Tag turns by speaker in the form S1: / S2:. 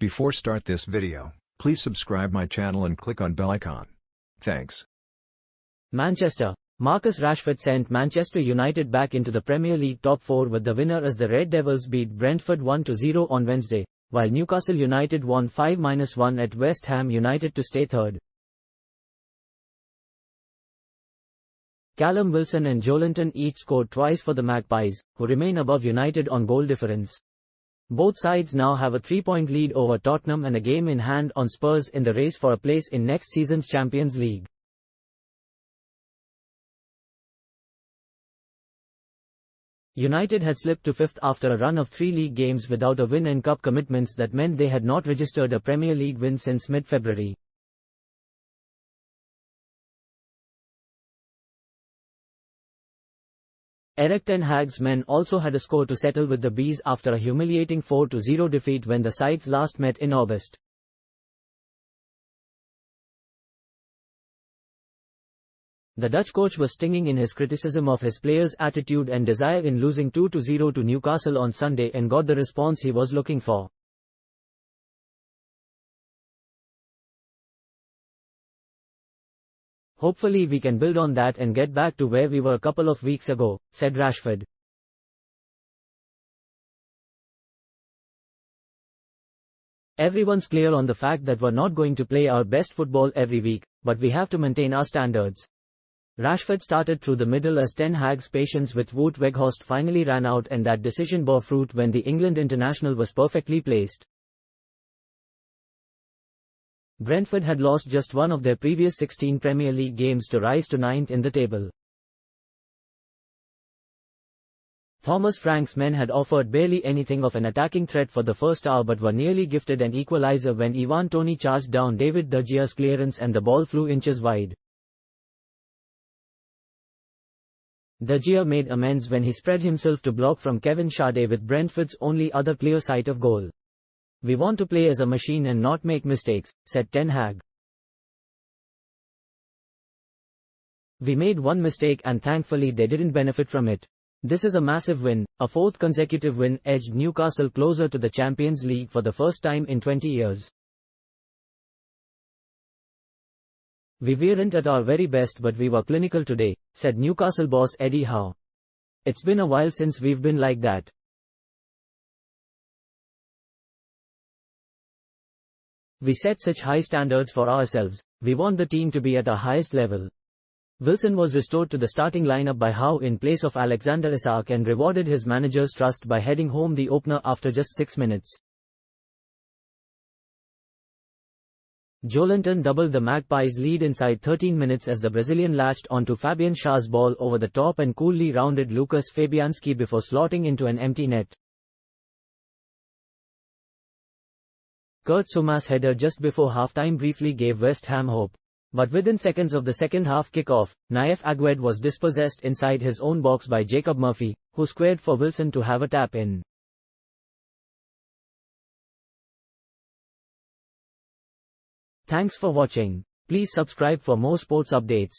S1: Before start this video, please subscribe my channel and click on bell icon. Thanks.
S2: Manchester. Marcus Rashford sent Manchester United back into the Premier League top 4 with the winner as the Red Devils beat Brentford 1-0 on Wednesday, while Newcastle United won 5-1 at West Ham United to stay third. Callum Wilson and Joelinton each scored twice for the Magpies, who remain above United on goal difference. Both sides now have a 3-point lead over Tottenham and a game in hand on Spurs in the race for a place in next season's Champions League. United had slipped to 5th after a run of 3 league games without a win and cup commitments that meant they had not registered a Premier League win since mid-February. Erik ten Hag's men also had a score to settle with the Bees after a humiliating 4-0 defeat when the sides last met in August. The Dutch coach was stinging in his criticism of his players' attitude and desire in losing 2-0 to Newcastle on Sunday and got the response he was looking for. "Hopefully we can build on that and get back to where we were a couple of weeks ago," said Rashford. "Everyone's clear on the fact that we're not going to play our best football every week, but we have to maintain our standards." Rashford started through the middle as Ten Hag's patience with Wout Weghorst finally ran out, and that decision bore fruit when the England international was perfectly placed. Brentford had lost just one of their previous 16 Premier League games to rise to 9th in the table. Thomas Frank's men had offered barely anything of an attacking threat for the first hour but were nearly gifted an equaliser when Ivan Toney charged down David De Gea's clearance and the ball flew inches wide. De Gea made amends when he spread himself to block from Kevin Schade with Brentford's only other clear sight of goal. "We want to play as a machine and not make mistakes," said Ten Hag. "We made one mistake and thankfully they didn't benefit from it. This is a massive win, a 4th consecutive win edged Newcastle closer to the Champions League for the first time in 20 years. We weren't at our very best but we were clinical today," said Newcastle boss Eddie Howe. "It's been a while since we've been like that. We set such high standards for ourselves, we want the team to be at our highest level." Wilson was restored to the starting lineup by Howe in place of Alexander Isak and rewarded his manager's trust by heading home the opener after just 6 minutes. Joelinton doubled the Magpies' lead inside 13 minutes as the Brazilian latched onto Fabian Schär's ball over the top and coolly rounded Lucas Fabianski before slotting into an empty net. Kurt Zouma's header just before half-time briefly gave West Ham hope. But within seconds of the second half kick-off, Nayef Aguerd was dispossessed inside his own box by Jacob Murphy, who squared for Wilson to have a tap-in. Thanks for watching. Please subscribe for more sports updates.